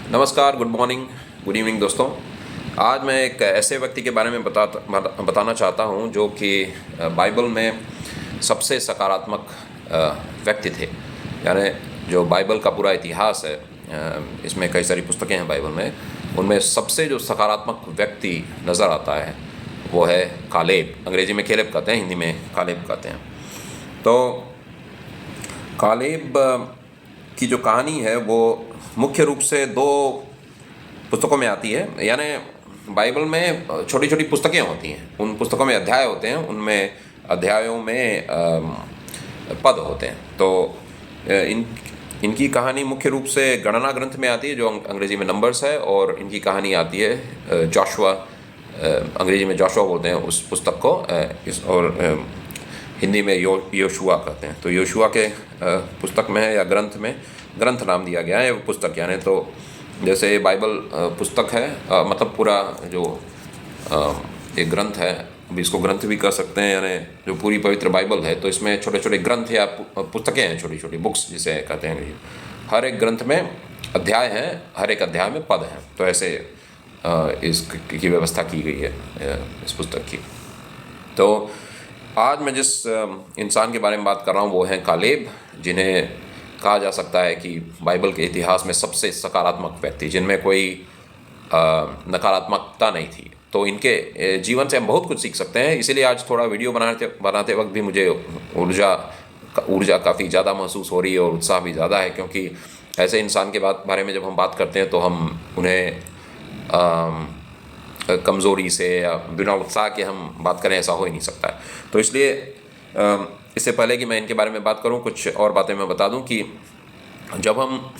नमस्कार, good morning, good evening दोस्तों। आज मैं एक ऐसे व्यक्ति के बारे में बताना चाहता हूं जो कि बाइबल में सबसे सकारात्मक व्यक्ति थे। यानी जो बाइबल का पूरा इतिहास है, इसमें कई सारी पुस्तकें हैं बाइबल में, उनमें सबसे जो सकारात्मक व्यक्ति नज़र आता है वो है कालेब। अंग्रेजी में केलेब कहते हैं, हिंदी में कालेब कहते हैं। तो कालेब की जो कहानी है वो मुख्य रूप से दो पुस्तकों में आती है। यानी बाइबल में छोटी छोटी पुस्तकें होती हैं, उन पुस्तकों में अध्याय होते हैं, उनमें अध्यायों में पद होते हैं। तो इनकी कहानी मुख्य रूप से गणना ग्रंथ में आती है, जो अंग्रेजी में नंबर्स है, और इनकी कहानी आती है जोशुआ, अंग्रेजी में जोशुआ बोलते हैं उस पुस्तक को, और हिंदी में योशुआ कहते हैं। तो योशुआ के पुस्तक में है, या ग्रंथ नाम दिया गया है वो पुस्तक। यानी तो जैसे बाइबल पुस्तक है, मतलब पूरा जो एक ग्रंथ है, अब इसको ग्रंथ भी कह सकते हैं, यानी जो पूरी पवित्र बाइबल है, तो इसमें छोटे छोटे ग्रंथ या पुस्तकें हैं, छोटी छोटी बुक्स जिसे कहते हैं। हर एक ग्रंथ में अध्याय हैं, हर एक अध्याय में पद हैं। तो ऐसे इसकी व्यवस्था की गई है इस पुस्तक की। तो आज मैं जिस इंसान के बारे में बात कर रहा हूँ वो हैं कालेब, जिन्हें कहा जा सकता है कि बाइबल के इतिहास में सबसे सकारात्मक व्यक्ति, जिनमें कोई नकारात्मकता नहीं थी। तो इनके जीवन से हम बहुत कुछ सीख सकते हैं। इसीलिए आज थोड़ा वीडियो बनाते वक्त भी मुझे ऊर्जा काफ़ी ज़्यादा महसूस हो रही है और उत्साह भी ज़्यादा है, क्योंकि ऐसे इंसान के बारे में जब हम बात करते हैं तो हम उन्हें कमज़ोरी से या बिना उत्साह के हम बात करें, ऐसा हो ही नहीं सकता है। तो इसलिए इससे पहले कि मैं इनके बारे में बात करूं, कुछ और बातें मैं बता दूं कि जब हम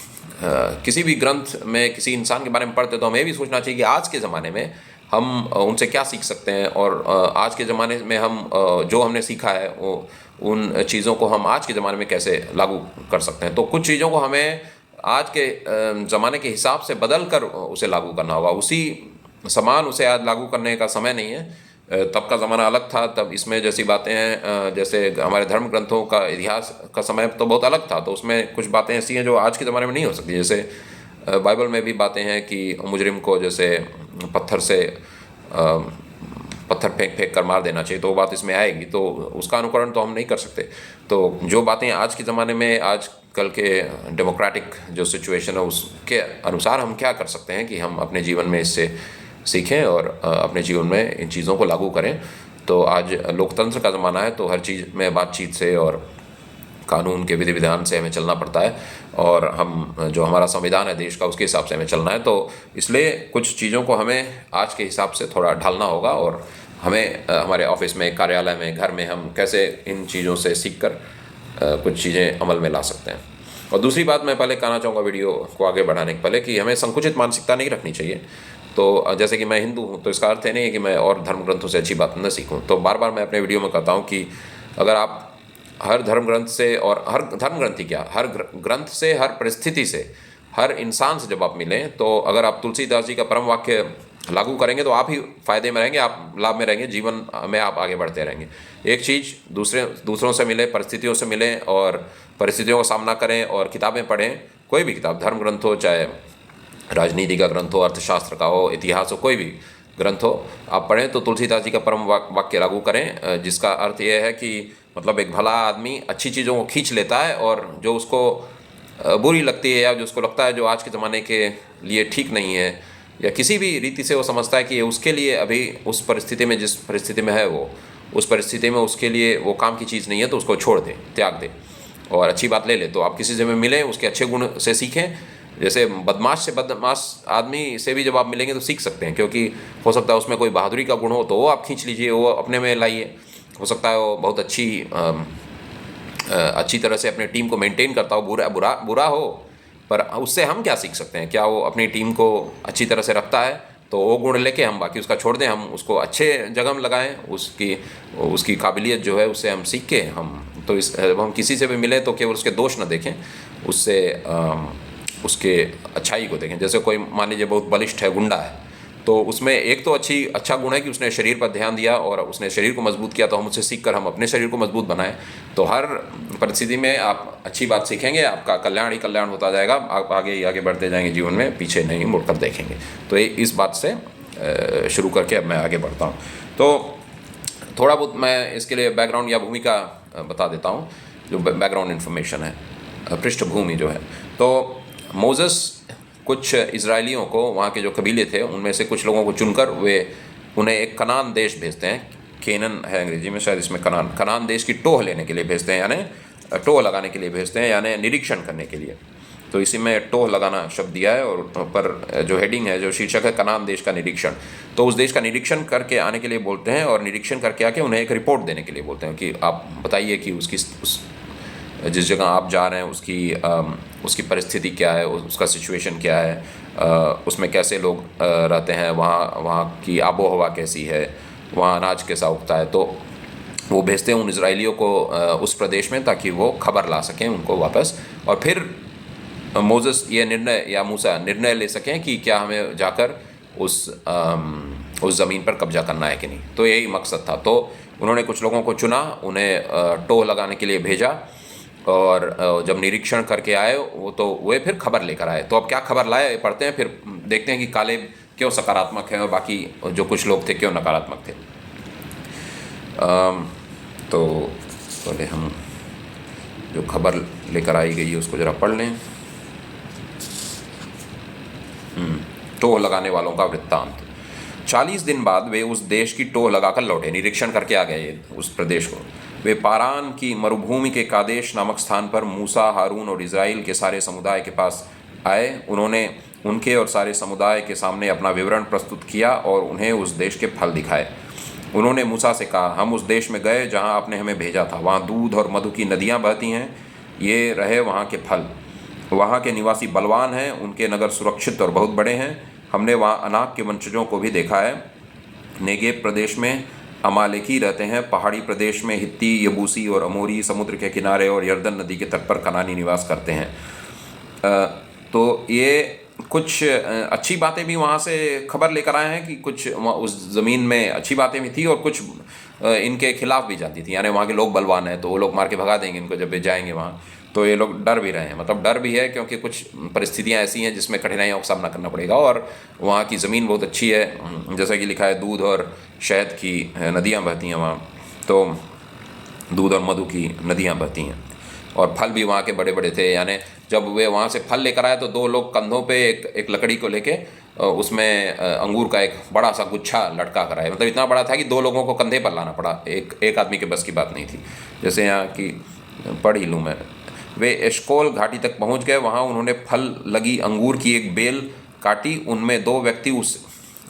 किसी भी ग्रंथ में किसी इंसान के बारे में पढ़ते हैं तो हमें भी सोचना चाहिए कि आज के ज़माने में हम उनसे क्या सीख सकते हैं, और आज के ज़माने में हम जो हमने सीखा है वो उन चीज़ों को हम आज के ज़माने में कैसे लागू कर सकते हैं। तो कुछ चीज़ों को हमें आज के ज़माने के हिसाब से बदल कर उसे लागू करना होगा। उसी समान उसे आज लागू करने का समय नहीं है। तब का ज़माना अलग था, तब इसमें जैसी बातें हैं, जैसे हमारे धर्म ग्रंथों का इतिहास का समय तो बहुत अलग था, तो उसमें कुछ बातें ऐसी हैं जो आज के ज़माने में नहीं हो सकती। जैसे बाइबल में भी बातें हैं कि मुजरिम को जैसे पत्थर फेंक कर मार देना चाहिए, तो वो बात इसमें आएगी, तो उसका अनुकरण तो हम नहीं कर सकते। तो जो बातें आज के ज़माने में, आज कल के डेमोक्रेटिक जो सिचुएशन है उसके अनुसार हम क्या कर सकते हैं कि हम अपने जीवन में इससे सीखें और अपने जीवन में इन चीज़ों को लागू करें। तो आज लोकतंत्र का ज़माना है, तो हर चीज़ में बातचीत से और कानून के विधि विधान से हमें चलना पड़ता है, और हम जो हमारा संविधान है देश का, उसके हिसाब से हमें चलना है। तो इसलिए कुछ चीज़ों को हमें आज के हिसाब से थोड़ा ढालना होगा, और हमें हमारे ऑफिस में, कार्यालय में, घर में हम कैसे इन चीज़ों से सीख कर कुछ चीज़ें अमल में ला सकते हैं। और दूसरी बात मैं पहले कहना चाहूँगा वीडियो को आगे बढ़ाने के पहले, कि हमें संकुचित मानसिकता नहीं रखनी चाहिए। तो जैसे कि मैं हिंदू हूँ, तो इसका अर्थ ये नहीं है कि मैं और धर्म ग्रंथों से अच्छी बात न सीखूँ। तो बार बार मैं अपने वीडियो में कहता हूँ कि अगर आप हर धर्म ग्रंथ से, और हर धर्म ग्रंथ ही क्या, हर ग्रंथ से, हर परिस्थिति से, हर इंसान से जब आप मिलें, तो अगर आप तुलसीदास जी का परम वाक्य लागू करेंगे तो आप ही फायदे में रहेंगे, आप लाभ में रहेंगे, जीवन में आप आगे बढ़ते रहेंगे। एक चीज़ दूसरों से मिले, परिस्थितियों से मिलें और परिस्थितियों का सामना करें, और किताबें पढ़ें, कोई भी किताब, धर्म ग्रंथ हो, चाहे राजनीति का ग्रंथ हो, अर्थशास्त्र का हो, इतिहास हो, कोई भी ग्रंथ हो, आप पढ़ें तो तुलसीदास जी का परम वाक्य लागू करें, जिसका अर्थ यह है कि मतलब एक भला आदमी अच्छी चीज़ों को खींच लेता है, और जो उसको बुरी लगती है या जो उसको लगता है जो आज के ज़माने के लिए ठीक नहीं है, या किसी भी रीति से वो समझता है कि उसके लिए अभी उस परिस्थिति में, जिस परिस्थिति में है वो, उस परिस्थिति में उसके लिए वो काम की चीज़ नहीं है, तो उसको छोड़ दे, त्याग दे और अच्छी बात ले ले। तो आप किसी से मिलें, उसके अच्छे गुण से सीखें। जैसे बदमाश आदमी से भी जब आप मिलेंगे तो सीख सकते हैं, क्योंकि हो सकता है उसमें कोई बहादुरी का गुण हो, तो वो आप खींच लीजिए, वो अपने में लाइए। हो सकता है वो बहुत अच्छी तरह से अपने टीम को मेंटेन करता हो, बुरा हो, पर उससे हम क्या सीख सकते हैं? क्या वो अपनी टीम को अच्छी तरह से रखता है? तो वो गुण लेके हम बाकी उसका छोड़ दें, हम उसको अच्छे जगह में लगाएं, उसकी काबिलियत जो है उससे हम सीख के हम किसी से भी मिलें तो केवल उसके दोष न देखें, उससे उसके अच्छाई को देखें। जैसे कोई मान लीजिए बहुत बलिष्ठ है, गुंडा है, तो उसमें एक तो अच्छा गुण है कि उसने शरीर पर ध्यान दिया और उसने शरीर को मजबूत किया, तो हम उससे सीख कर हम अपने शरीर को मजबूत बनाएं। तो हर परिस्थिति में आप अच्छी बात सीखेंगे, आपका कल्याण ही कल्याण होता जाएगा, आप आगे ही आगे बढ़ते जाएंगे जीवन में, पीछे नहीं मुड़कर देखेंगे। तो इस बात से शुरू करके अब मैं आगे बढ़ता हूँ। तो थोड़ा बहुत मैं इसके लिए बैकग्राउंड या भूमिका बता देता हूँ, जो बैकग्राउंड इन्फॉर्मेशन है, पृष्ठभूमि जो है। तो मोसेस कुछ इजराइलियों को, वहाँ के जो कबीले थे उनमें से कुछ लोगों को चुनकर उन्हें एक कनान देश भेजते हैं। केनन है अंग्रेजी में, शायद इसमें कनान देश की टोह लेने के लिए भेजते हैं, यानी टोह लगाने के लिए भेजते हैं, यानी निरीक्षण करने के लिए। तो इसी में टोह लगाना शब्द दिया है, और पर जो हेडिंग है, जो शीर्षक है, कनान देश का निरीक्षण। तो उस देश का निरीक्षण करके आने के लिए बोलते हैं, और निरीक्षण करके आके उन्हें एक रिपोर्ट देने के लिए बोलते हैं कि आप बताइए कि जिस जगह आप जा रहे हैं उसकी परिस्थिति क्या है, उसका सिचुएशन क्या है, उसमें कैसे लोग रहते हैं, वहाँ की आबो हवा कैसी है, वहाँ अनाज कैसा उगता है। तो वो भेजते हैं उन इजराइलियों को उस प्रदेश में, ताकि वो खबर ला सकें उनको वापस, और फिर मोसेस ये निर्णय या मूसा निर्णय ले सकें कि क्या हमें जाकर उस ज़मीन पर कब्जा करना है कि नहीं। तो यही मकसद था। तो उन्होंने कुछ लोगों को चुना, उन्हें टोह लगाने के लिए भेजा, और जब निरीक्षण करके आए वे फिर खबर लेकर आए। तो अब क्या खबर लाए पढ़ते हैं, फिर देखते हैं कि कालेब क्यों सकारात्मक है और बाकी जो कुछ लोग थे क्यों नकारात्मक थे। तो पहले हम जो खबर लेकर आई गई है उसको ज़रा पढ़ लें। टोह लगाने वालों का वृत्तांत। 40 दिन बाद वे उस देश की टोह लगाकर लौटे, निरीक्षण करके आ गए उस प्रदेश को। वे पारान की मरुभूमि के कादेश नामक स्थान पर मूसा, हारून और इज़राइल के सारे समुदाय के पास आए। उन्होंने उनके और सारे समुदाय के सामने अपना विवरण प्रस्तुत किया और उन्हें उस देश के फल दिखाए। उन्होंने मूसा से कहा, हम उस देश में गए जहां आपने हमें भेजा था। वहां दूध और मधु की नदियां बहती हैं। ये रहे वहां के फल। वहां के निवासी बलवान हैं, उनके नगर सुरक्षित और बहुत बड़े हैं। हमने वहां अनाक के वंशजों को भी देखा है। नेगेब प्रदेश में अमालेकी रहते हैं। पहाड़ी प्रदेश में हित्ती, यबूसी और अमोरी, समुद्र के किनारे और यर्दन नदी के तट पर कनानी निवास करते हैं। तो ये कुछ अच्छी बातें भी वहाँ से खबर लेकर आए हैं कि कुछ उस ज़मीन में अच्छी बातें भी थी और कुछ इनके खिलाफ भी जाती थी, यानी वहाँ के लोग बलवान हैं तो वो लोग मार के भगा देंगे इनको जब वे जाएंगे वहाँ। तो ये लोग डर भी रहे हैं, मतलब डर भी है क्योंकि कुछ परिस्थितियाँ ऐसी हैं जिसमें कठिनाइयों का सामना करना पड़ेगा। और वहाँ की ज़मीन बहुत अच्छी है, जैसा कि लिखा है दूध और शहद की नदियाँ बहती हैं वहाँ। तो दूध और मधु की नदियाँ बहती हैं और फल भी वहाँ के बड़े बड़े थे। यानी जब वे वहाँ से फल लेकर आए तो दो लोग कंधों पे एक लकड़ी को लेके उसमें अंगूर का एक बड़ा सा गुच्छा लटका कर आए। मतलब इतना बड़ा था कि दो लोगों को कंधे पर लाना पड़ा, एक आदमी के बस की बात नहीं थी। जैसे यहाँ की पढ़ ही लूँ मैं। वे एशकोल घाटी तक पहुँच गए। वहाँ उन्होंने फल लगी अंगूर की एक बेल काटी। उनमें दो व्यक्ति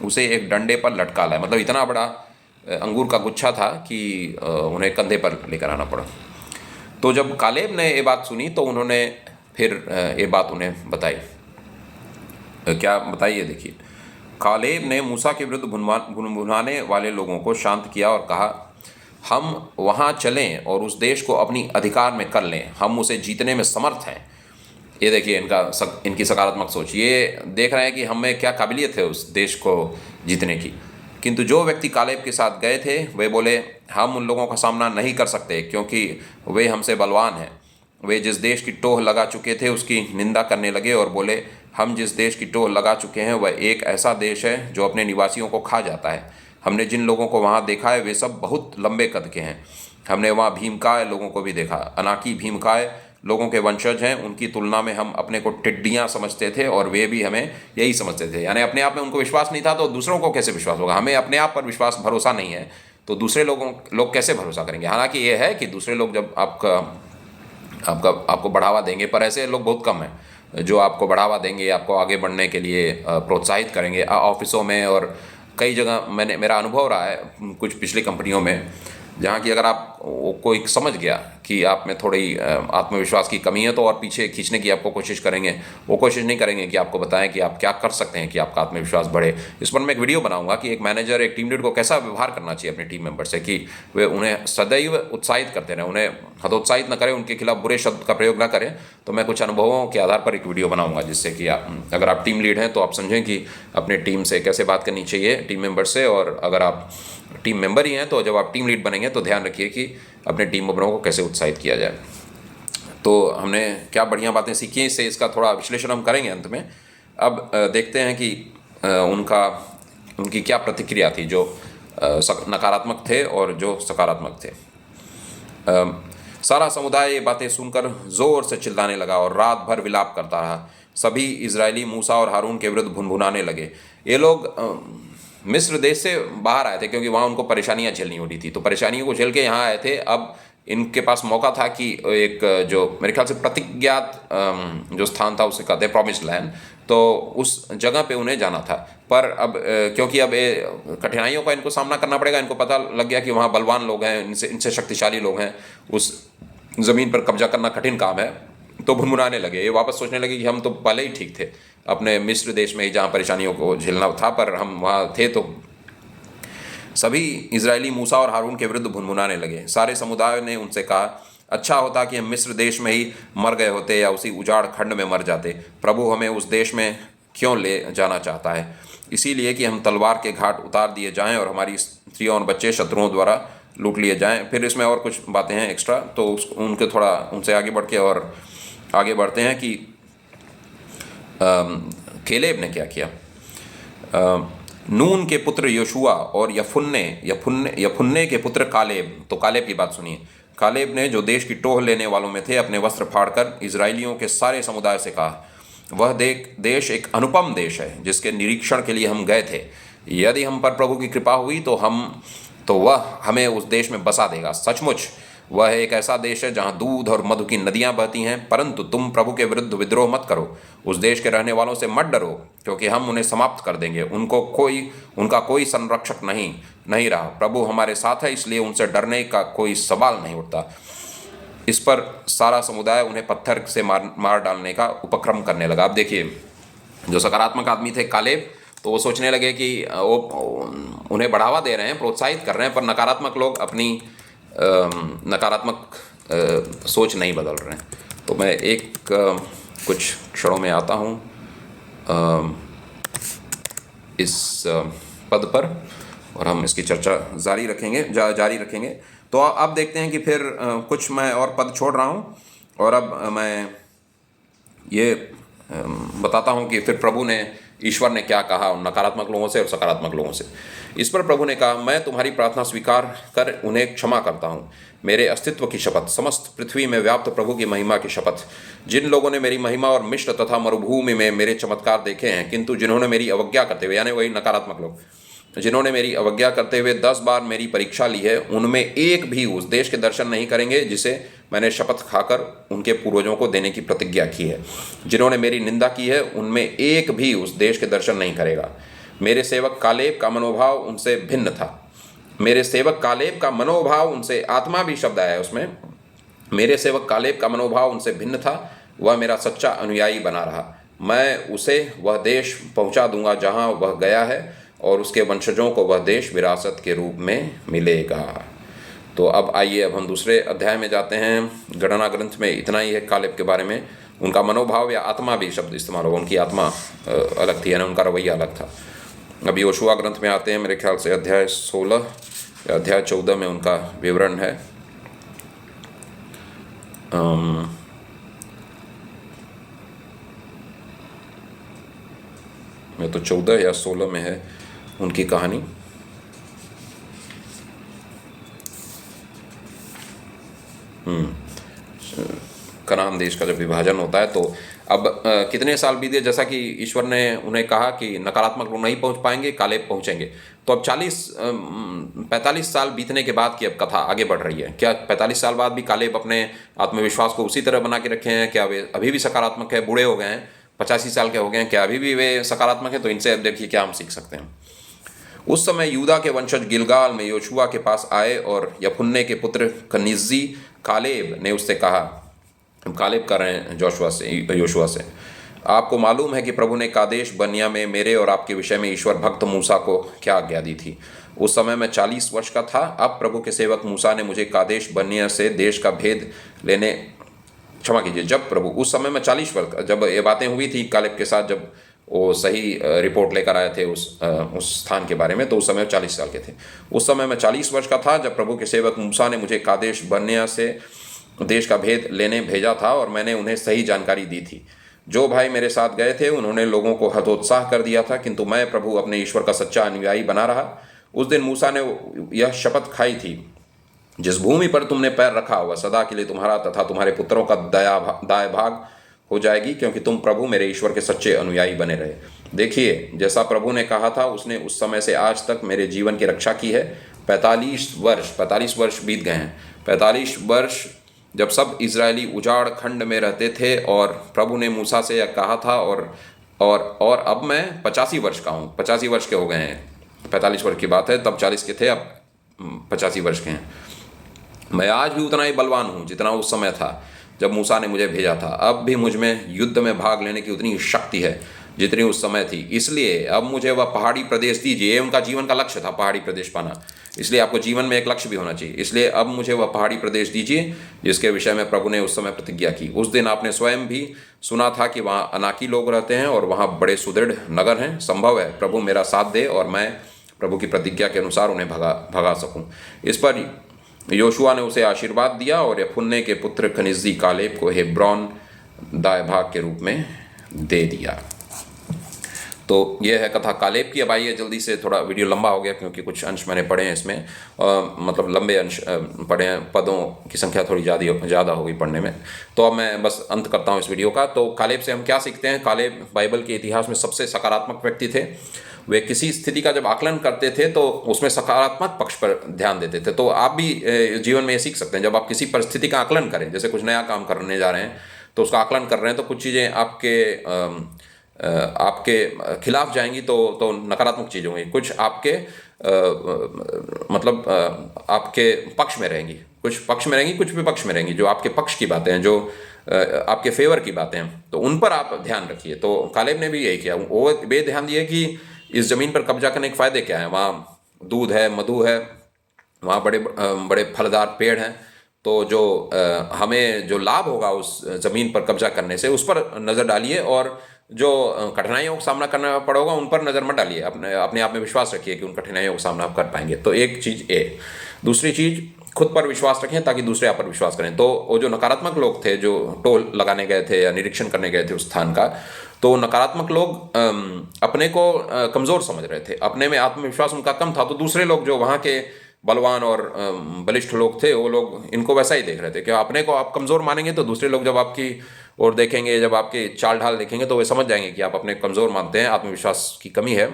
उसे एक डंडे पर लटका लाए। मतलब इतना बड़ा अंगूर का गुच्छा था कि उन्हें कंधे पर लेकर आना पड़ा। तो जब कालेब ने ये बात सुनी तो उन्होंने फिर ये बात उन्हें बताई। क्या बताइए, देखिए। कालेब ने मूसा के विरुद्ध भुनभुनाने वाले लोगों को शांत किया और कहा, हम वहाँ चलें और उस देश को अपनी अधिकार में कर लें। हम उसे जीतने में समर्थ हैं। ये देखिए इनकी सकारात्मक सोच। ये देख रहे हैं कि हमें क्या काबिलियत है उस देश को जीतने की। किंतु जो व्यक्ति कालेब के साथ गए थे वे बोले, हम उन लोगों का सामना नहीं कर सकते क्योंकि वे हमसे बलवान हैं। वे जिस देश की टोह लगा चुके थे उसकी निंदा करने लगे और बोले, हम जिस देश की टोह लगा चुके हैं वह एक ऐसा देश है जो अपने निवासियों को खा जाता है। हमने जिन लोगों को वहाँ देखा है वे सब बहुत लंबे कद के हैं। हमने वहाँ भीमकाय लोगों को भी देखा। अनाकी भीमकाय लोगों के वंशज हैं। उनकी तुलना में हम अपने को टिड्डियाँ समझते थे और वे भी हमें यही समझते थे। यानी अपने आप में उनको विश्वास नहीं था तो दूसरों को कैसे विश्वास होगा। हमें अपने आप पर विश्वास भरोसा नहीं है तो दूसरे लोग कैसे भरोसा करेंगे। हालांकि ये है कि दूसरे लोग जब आपको बढ़ावा देंगे, पर ऐसे लोग बहुत कम हैं जो आपको बढ़ावा देंगे, आपको आगे बढ़ने के लिए प्रोत्साहित करेंगे। ऑफिसों में और कई जगह मेरा अनुभव रहा है कुछ पिछली कंपनियों में, जहाँ की अगर आप कोई समझ गया कि आप में थोड़ी आत्मविश्वास की कमी है तो और पीछे खींचने की आपको कोशिश करेंगे। वो कोशिश नहीं करेंगे कि आपको बताएं कि आप क्या कर सकते हैं कि आपका आत्मविश्वास बढ़े। इस पर मैं एक वीडियो बनाऊंगा कि एक मैनेजर एक टीम लीड को कैसा व्यवहार करना चाहिए अपने टीम मेंबर से, कि वे उन्हें सदैव उत्साहित करते रहें, उन्हें हतोत्साहित न करें, उनके खिलाफ बुरे शब्द का प्रयोग न करें। तो मैं कुछ अनुभवों के आधार पर एक वीडियो बनाऊंगा जिससे कि अगर आप टीम लीड हैं तो आप समझें कि अपने टीम से कैसे बात करनी चाहिए, टीम मेंबर से। और अगर आप टीम मेंबर ही हैं तो जब आप टीम लीड बनेंगे तो ध्यान रखिए कि अपने टीम मेंबरों को कैसे उत्साहित किया जाए। तो हमने क्या बढ़िया बातें सीखी हैं, इससे इसका थोड़ा विश्लेषण हम करेंगे अंत में। अब देखते हैं कि उनकी क्या प्रतिक्रिया थी, जो नकारात्मक थे और जो सकारात्मक थे। सारा समुदाय ये बातें सुनकर जोर से चिल्लाने लगा और रात भर विलाप करता रहा। सभी इजरायली मूसा और हारून के विरुद्ध भुनभुनाने लगे। ये लोग मिस्र देश से बाहर आए थे क्योंकि वहाँ उनको परेशानियाँ झेलनी होती थी, तो परेशानियों को झेल के यहाँ आए थे। अब इनके पास मौका था कि एक जो मेरे ख्याल से प्रतिज्ञात जो स्थान था उसे कहते हैं प्रॉमिस्ड लैंड, तो उस जगह पे उन्हें जाना था। पर अब क्योंकि अब कठिनाइयों का इनको सामना करना पड़ेगा, इनको पता लग गया कि वहाँ बलवान लोग हैं, इनसे शक्तिशाली लोग हैं, उस ज़मीन पर कब्जा करना कठिन काम है। तो भुनभुनाने लगे, ये वापस सोचने लगे कि हम तो पहले ही ठीक थे अपने मिस्र देश में ही जहाँ परेशानियों को झेलना था, पर हम वहाँ थे। तो सभी इजरायली मूसा और हारून के विरुद्ध भुनभुनाने लगे। सारे समुदाय ने उनसे कहा, अच्छा होता कि हम मिस्र देश में ही मर गए होते या उसी उजाड़ खंड में मर जाते। प्रभु हमें उस देश में क्यों ले जाना चाहता है? इसीलिए कि हम तलवार के घाट उतार दिए जाएं और हमारी स्त्रियों और बच्चे शत्रुओं द्वारा लूट लिए जाएं। फिर इसमें और कुछ बातें हैं एक्स्ट्रा, तो उनके थोड़ा उनसे आगे बढ़ के और आगे बढ़ते हैं कि केलेब ने क्या किया। नून के पुत्र योशुआ और यफुन्ने के पुत्र कालेब, तो कालेब की बात सुनिए। कालेब ने, जो देश की टोह लेने वालों में थे, अपने वस्त्र फाड़कर इजरायलियों के सारे समुदाय से कहा, वह देश एक अनुपम देश है जिसके निरीक्षण के लिए हम गए थे। यदि हम पर प्रभु की कृपा हुई तो वह हमें उस देश में बसा देगा। सचमुच वह एक ऐसा देश है जहाँ दूध और मधु की नदियाँ बहती हैं। परंतु तुम प्रभु के विरुद्ध विद्रोह मत करो, उस देश के रहने वालों से मत डरो, क्योंकि हम उन्हें समाप्त कर देंगे। उनका कोई संरक्षक नहीं रहा। प्रभु हमारे साथ है, इसलिए उनसे डरने का कोई सवाल नहीं उठता। इस पर सारा समुदाय उन्हें पत्थर से मार डालने का उपक्रम करने लगा। अब देखिए, जो सकारात्मक आदमी थे कालेब, तो वो सोचने लगे कि वो उन्हें बढ़ावा दे रहे हैं, प्रोत्साहित कर रहे हैं, पर नकारात्मक लोग अपनी नकारात्मक सोच नहीं बदल रहे हैं। तो मैं कुछ क्षणों में आता हूँ इस पद पर और हम इसकी चर्चा जारी रखेंगे। तो अब देखते हैं कि फिर कुछ मैं और पद छोड़ रहा हूँ और अब मैं ये बताता हूँ कि फिर प्रभु ने, ईश्वर ने क्या कहा उन नकारात्मक लोगों से और सकारात्मक लोगों से। इस पर प्रभु ने कहा, मैं तुम्हारी प्रार्थना स्वीकार कर उन्हें क्षमा करता हूँ। मेरे अस्तित्व की शपथ, समस्त पृथ्वी में व्याप्त प्रभु की महिमा की शपथ, जिन लोगों ने मेरी महिमा और मिस्र तथा मरुभूमि में मेरे चमत्कार देखे हैं, किंतु जिन्होंने मेरी अवज्ञा करते हुए, यानी वही नकारात्मक लोग, जिन्होंने मेरी अवज्ञा करते हुए 10 बार मेरी परीक्षा ली है, उनमें एक भी उस देश के दर्शन नहीं करेंगे जिसे मैंने शपथ खाकर उनके पूर्वजों को देने की प्रतिज्ञा की है। जिन्होंने मेरी निंदा की है, उनमें एक भी उस देश के दर्शन नहीं करेगा। मेरे सेवक कालेब का मनोभाव उनसे भिन्न था। मेरे सेवक कालेब का मनोभाव उनसे, आत्मा भी शब्द आया है उसमें, मेरे सेवक कालेब का मनोभाव उनसे भिन्न था। वह मेरा सच्चा अनुयायी बना रहा। मैं उसे वह देश पहुंचा दूंगा जहां वह गया है, और उसके वंशजों को वह देश विरासत के रूप में मिलेगा। तो अब आइए, अब हम दूसरे अध्याय में जाते हैं। गणना ग्रंथ में इतना ही है कालेब के बारे में। उनका मनोभाव या आत्मा भी शब्द इस्तेमाल होगा, उनकी आत्मा अलग थी, यानी उनका रवैया अलग था। अब योशुआ ग्रंथ में आते हैं, मेरे ख्याल से अध्याय 16 या अध्याय 14 में उनका विवरण है। मैं तो 14 या 16 में है उनकी कहानी। कनान देश का जब विभाजन होता है, तो अब कितने साल बीते, जैसा कि ईश्वर ने उन्हें कहा कि नकारात्मक लोग नहीं पहुंच पाएंगे, कालेब पहुंचेंगे। तो अब 45 साल बीतने के बाद की अब कथा आगे बढ़ रही है। क्या 45 साल बाद भी कालेब अपने आत्मविश्वास को उसी तरह बना के रखे हैं? क्या वे अभी भी सकारात्मक है? बूढ़े हो गए हैं, 85 साल के हो गए हैं, क्या अभी भी वे सकारात्मक हैं? तो इनसे अब देखिए क्या हम सीख सकते हैं। उस समय यूदा के वंशज गिलगाल में योशुआ के पास आए और यफुन्ने के पुत्र कनिजी कालेब ने उससे कहा, हम कालेब कर रहे हैं योशुआ से, आपको मालूम है कि प्रभु ने कादेश बनिया में मेरे और आपके विषय में ईश्वर भक्त मूसा को क्या आज्ञा दी थी। उस समय मैं 40 वर्ष का था। अब प्रभु के सेवक मूसा ने मुझे कादेश बनिया से देश का भेद लेने, क्षमा कीजिए, जब प्रभु, उस समय मैं 40 वर्ष, जब ये बातें हुई थी कालेब के साथ, जब वो सही रिपोर्ट लेकर आए थे उस स्थान के बारे में, तो उस समय 40 साल के थे। उस समय मैं 40 वर्ष का था जब प्रभु के सेवक मूसा ने मुझे कादेश बनिया से देश का भेद लेने भेजा था और मैंने उन्हें सही जानकारी दी थी। जो भाई मेरे साथ गए थे उन्होंने लोगों को हतोत्साह कर दिया था, किंतु मैं प्रभु अपने ईश्वर का सच्चा अनुयायी बना रहा। उस दिन मूसा ने यह शपथ खाई थी, जिस भूमि पर तुमने पैर रखा वह सदा के लिए तुम्हारा तथा तुम्हारे पुत्रों का दाया भाग हो जाएगी, क्योंकि तुम प्रभु मेरे ईश्वर के सच्चे अनुयायी बने रहे। देखिए, जैसा प्रभु ने कहा था उसने उस समय से आज तक मेरे जीवन की रक्षा की है। 45 वर्ष बीत गए हैं। 45 वर्ष जब सब इजरायली उजाड़ खंड में रहते थे और प्रभु ने मूसा से यह कहा था, और अब मैं 85 वर्ष का हूँ। 85 वर्ष के हो गए हैं। 45 वर्ष की बात है, तब 40 के थे, अब 85 वर्ष के हैं। मैं आज भी उतना ही बलवान हूँ जितना उस समय था जब मूसा ने मुझे भेजा था। अब भी मुझ में युद्ध में भाग लेने की उतनी शक्ति है जितनी उस समय थी। इसलिए अब मुझे वह पहाड़ी प्रदेश दीजिए। ये उनका जीवन का लक्ष्य था, पहाड़ी प्रदेश पाना। इसलिए आपको जीवन में एक लक्ष्य भी होना चाहिए। इसलिए अब मुझे वह पहाड़ी प्रदेश दीजिए जिसके विषय में प्रभु ने उस समय प्रतिज्ञा की। उस दिन आपने स्वयं भी सुना था कि वहाँ अनाकी लोग रहते हैं और वहाँ बड़े सुदृढ़ नगर हैं। संभव है प्रभु मेरा साथ दे और मैं प्रभु की प्रतिज्ञा के अनुसार उन्हें भगा सकूँ। इस पर योशुआ ने उसे आशीर्वाद दिया और यफुन्ने के पुत्र कनिजी कालेब को हेब्रोन दाएं भाग के रूप में दे दिया। तो ये है कथा कालेब की। अब आइए जल्दी से, थोड़ा वीडियो लंबा हो गया क्योंकि कुछ अंश मैंने पढ़े हैं इसमें, मतलब लंबे अंश पढ़े हैं, पदों की संख्या थोड़ी ज़्यादा हो गई पढ़ने में। तो अब मैं बस अंत करता हूँ इस वीडियो का। तो कालेब से हम क्या सीखते हैं? कालेब बाइबल के इतिहास में सबसे सकारात्मक व्यक्ति थे। वे किसी स्थिति का जब आकलन करते थे तो उसमें सकारात्मक पक्ष पर ध्यान देते थे। तो आप भी जीवन में ये सीख सकते हैं, जब आप किसी परिस्थिति का आकलन करें, जैसे कुछ नया काम करने जा रहे हैं तो उसका आकलन कर रहे हैं, तो कुछ चीज़ें आपके खिलाफ जाएंगी तो नकारात्मक चीज़ होंगी, कुछ आपके आपके पक्ष में रहेंगी, कुछ पक्ष में रहेंगी, कुछ विपक्ष में रहेंगी। जो आपके पक्ष की बातें हैं, जो आपके फेवर की बातें हैं, तो उन पर आप ध्यान रखिए। तो कालेब ने भी यही किया। वो बे ध्यान दिए कि इस ज़मीन पर कब्जा करने के फ़ायदे क्या हैं। वहाँ दूध है, मधु है, वहाँ बड़े बड़े फलदार पेड़ हैं। तो जो हमें जो लाभ होगा उस ज़मीन पर कब्जा करने से, उस पर नज़र डालिए, और जो कठिनाइयों का सामना करना पड़ेगा उन पर नज़र मत डालिए। अपने आप में विश्वास रखिए कि उन कठिनाइयों का सामना आप कर पाएंगे। तो एक चीज़ ये। दूसरी चीज़, खुद पर विश्वास रखें ताकि दूसरे आप पर विश्वास करें। तो वो जो नकारात्मक लोग थे, जो टोल लगाने गए थे या निरीक्षण करने गए थे उस स्थान का, तो नकारात्मक लोग अपने को कमज़ोर समझ रहे थे, अपने में आत्मविश्वास उनका कम था। तो दूसरे लोग जो वहाँ के बलवान और बलिष्ठ लोग थे, वो लोग इनको वैसा ही देख रहे थे कि अपने को आप कमज़ोर मानेंगे तो दूसरे लोग जब आपकी ओर देखेंगे, जब आपकी चाल ढाल देखेंगे, तो वे समझ जाएंगे कि आप अपने कमज़ोर मानते हैं, आत्मविश्वास की कमी है,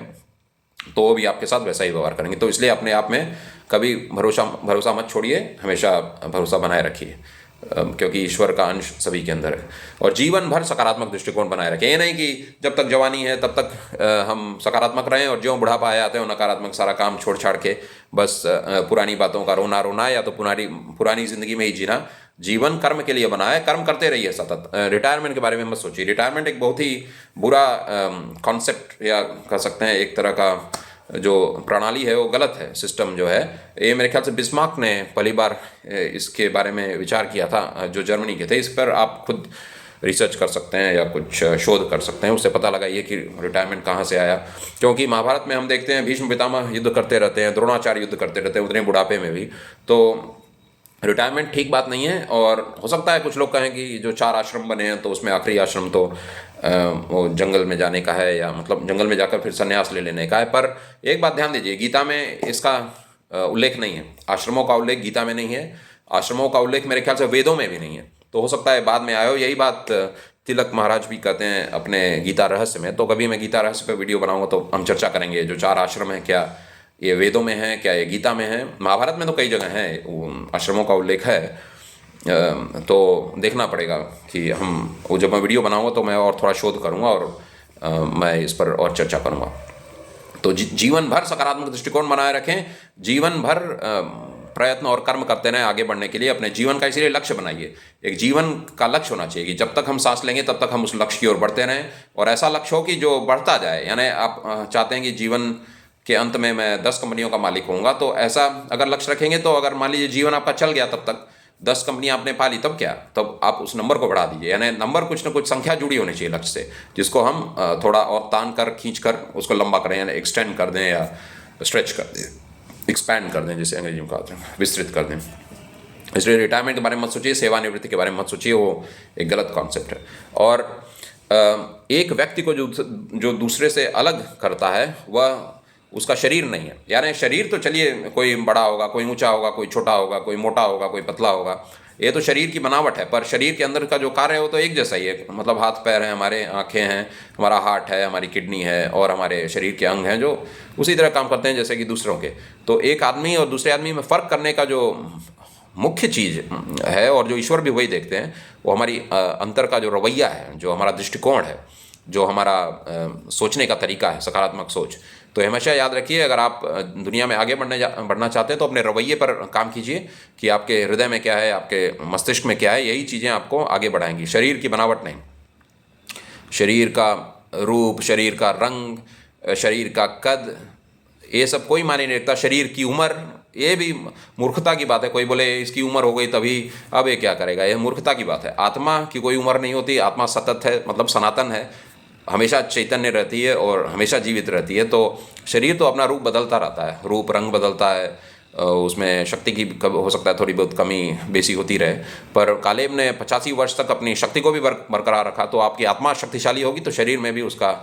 तो वो भी आपके साथ वैसा ही व्यवहार करेंगे। तो इसलिए अपने आप में कभी भरोसा मत छोड़िए, हमेशा भरोसा बनाए रखिए, क्योंकि ईश्वर का अंश सभी के अंदर है। और जीवन भर सकारात्मक दृष्टिकोण बनाए रखें। ये नहीं कि जब तक जवानी है तब तक हम सकारात्मक रहें और जो बुढ़ापा आए आते हैं नकारात्मक सारा काम छोड़ छाड़ के बस पुरानी बातों का रोना या तो पुरानी ज़िंदगी में ही जीना। जीवन कर्म के लिए बना है, कर्म करते रहिए सतत। रिटायरमेंट के बारे में मत सोचिए। रिटायरमेंट एक बहुत ही बुरा कॉन्सेप्ट, या कह सकते हैं एक तरह का जो प्रणाली है वो गलत है। सिस्टम जो है ये मेरे ख्याल से बिस्मार्क ने पहली बार इसके बारे में विचार किया था, जो जर्मनी के थे। इस पर आप खुद रिसर्च कर सकते हैं या कुछ शोध कर सकते हैं, उससे पता लगाइए कि रिटायरमेंट कहाँ से आया। क्योंकि महाभारत में हम देखते हैं भीष्म पितामह युद्ध करते रहते हैं, द्रोणाचार्य युद्ध करते रहते हैं, उतने बुढ़ापे में भी। तो रिटायरमेंट ठीक बात नहीं है। और हो सकता है कुछ लोग कहें कि जो 4 आश्रम बने हैं तो उसमें आखिरी आश्रम तो वो जंगल में जाने का है, या मतलब जंगल में जाकर फिर संन्यास ले लेने का है। पर एक बात ध्यान दीजिए, गीता में इसका उल्लेख नहीं है। आश्रमों का उल्लेख गीता में नहीं है। आश्रमों का उल्लेख मेरे ख्याल से वेदों में भी नहीं है। तो हो सकता है बाद में आए हो। यही बात तिलक महाराज भी कहते हैं अपने गीता रहस्य में। तो कभी मैं गीता रहस्य पर वीडियो बनाऊंगा तो हम चर्चा करेंगे। जो 4 आश्रम हैं, क्या ये वेदों में है, क्या ये गीता में है? महाभारत में तो कई जगह है आश्रमों का उल्लेख है। तो देखना पड़ेगा कि हम जब मैं वीडियो बनाऊंगा तो मैं और थोड़ा शोध करूंगा और मैं इस पर और चर्चा करूंगा। तो जीवन भर सकारात्मक दृष्टिकोण बनाए रखें, जीवन भर प्रयत्न और कर्म करते रहें आगे बढ़ने के लिए। अपने जीवन का इसीलिए लक्ष्य बनाइए, एक जीवन का लक्ष्य होना चाहिए कि जब तक हम सांस लेंगे तब तक हम उस लक्ष्य की ओर बढ़ते रहें, और ऐसा लक्ष्य हो कि जो बढ़ता जाए। यानी आप चाहते हैं कि जीवन के अंत में मैं 10 कंपनियों का मालिक होऊंगा, तो ऐसा अगर लक्ष्य रखेंगे तो अगर मान लीजिए जीवन आपका चल गया, तब तक 10 कंपनियां आपने पा ली, तब क्या, तब आप उस नंबर को बढ़ा दीजिए। यानी नंबर कुछ ना कुछ संख्या जुड़ी होनी चाहिए लक्ष्य से, जिसको हम थोड़ा और तान कर खींच कर उसको लंबा करें, यानी एक्सटेंड कर दें या स्ट्रेच कर दें, एक्सपैंड कर दें, जैसे अंग्रेजी में कहते हैं, विस्तृत कर दें। इसलिए रिटायरमेंट के बारे में मत सोचिए, सेवानिवृत्ति के बारे में मत सोचिए, वो एक गलत कॉन्सेप्ट है। और एक व्यक्ति को जो दूसरे से अलग करता है वह उसका शरीर नहीं है। यानी शरीर तो चलिए कोई बड़ा होगा, कोई ऊंचा होगा, कोई छोटा होगा, कोई मोटा होगा, कोई पतला होगा, ये तो शरीर की बनावट है, पर शरीर के अंदर का जो कार्य है वो तो एक जैसा ही है। मतलब हाथ पैर हैं हमारे, आंखें हैं, हमारा हार्ट है, हमारी किडनी है, और हमारे शरीर के अंग हैं जो उसी तरह काम करते हैं जैसे कि दूसरों के। तो एक आदमी और दूसरे आदमी में फ़र्क करने का जो मुख्य चीज़ है, और जो ईश्वर भी वही देखते हैं, वो हमारी अंतर का जो रवैया है, जो हमारा दृष्टिकोण है, जो हमारा सोचने का तरीका है, सकारात्मक सोच। तो हमेशा याद रखिए, अगर आप दुनिया में आगे बढ़ना चाहते हैं तो अपने रवैये पर काम कीजिए कि आपके हृदय में क्या है, आपके मस्तिष्क में क्या है, यही चीज़ें आपको आगे बढ़ाएंगी, शरीर की बनावट नहीं। शरीर का रूप, शरीर का रंग, शरीर का कद, ये सब कोई मायने नहीं रखता। शरीर की उम्र, ये भी मूर्खता की बात है। कोई बोले इसकी उम्र हो गई तभी, अब ये क्या करेगा, यह मूर्खता की बात है। आत्मा की कोई उम्र नहीं होती, आत्मा सतत है, मतलब सनातन है, हमेशा चैतन्य रहती है और हमेशा जीवित रहती है। तो शरीर तो अपना रूप बदलता रहता है, रूप रंग बदलता है, उसमें शक्ति की हो सकता है थोड़ी बहुत कमी बेसी होती रहे, पर कालेब ने 85 वर्ष तक अपनी शक्ति को भी बरकरार रखा। तो आपकी आत्मा शक्तिशाली होगी तो शरीर में भी उसका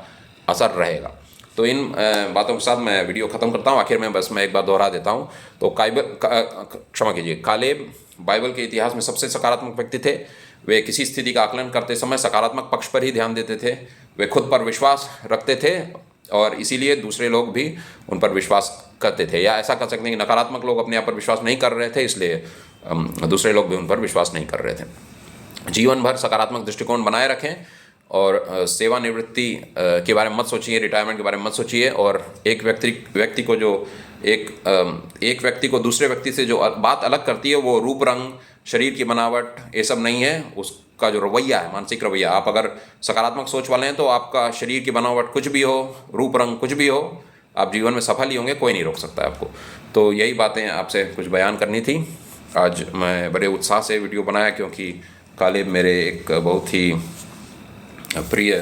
असर रहेगा। तो इन बातों के साथ मैं वीडियो ख़त्म करता हूँ। आखिर में बस मैं एक बार दोहरा देता हूँ। तो क्षमा कीजिए, कालेब बाइबल के इतिहास में सबसे सकारात्मक व्यक्ति थे। वे किसी स्थिति का आकलन करते समय सकारात्मक पक्ष पर ही ध्यान देते थे। वे खुद पर विश्वास रखते थे और इसीलिए दूसरे लोग भी उन पर विश्वास करते थे। या ऐसा कह सकते हैं कि नकारात्मक लोग अपने आप पर विश्वास नहीं कर रहे थे, इसलिए दूसरे लोग भी उन पर विश्वास नहीं कर रहे थे। जीवन भर सकारात्मक दृष्टिकोण बनाए रखें और सेवानिवृत्ति के बारे में मत सोचिए, रिटायरमेंट के बारे में मत सोचिए। और एक व्यक्ति को जो एक व्यक्ति को दूसरे व्यक्ति से जो बात अलग करती है वो रूप रंग, शरीर की बनावट, ये सब नहीं है। उसका जो रवैया है, मानसिक रवैया, आप अगर सकारात्मक सोच वाले हैं तो आपका शरीर की बनावट कुछ भी हो, रूप रंग कुछ भी हो, आप जीवन में सफल ही होंगे, कोई नहीं रोक सकता है आपको। तो यही बातें आपसे कुछ बयान करनी थी। आज मैं बड़े उत्साह से वीडियो बनाया क्योंकि कालेब मेरे एक बहुत ही प्रिय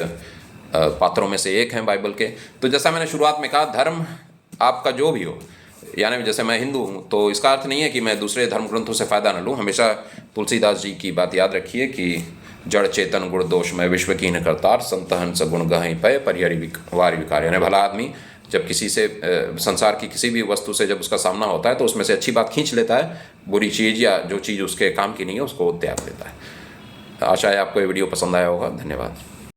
पात्रों में से एक हैं बाइबल के। तो जैसा मैंने शुरुआत में कहा, धर्म आपका जो भी हो, यानी जैसे मैं हिंदू हूँ तो इसका अर्थ नहीं है कि मैं दूसरे धर्म ग्रंथों से फ़ायदा न लूँ। हमेशा तुलसीदास जी की बात याद रखिए कि जड़ चेतन गुण दोष में विश्व की न करतार, संत हंस गुण गहि पय परिहरि वारि विकार। यानी भला आदमी जब किसी से संसार की किसी भी वस्तु से जब उसका सामना होता है तो उसमें से अच्छी बात खींच लेता है, बुरी चीज़ या जो चीज़ उसके काम की नहीं है उसको त्याग देता है। आशा है आपको ये वीडियो पसंद आया होगा। धन्यवाद।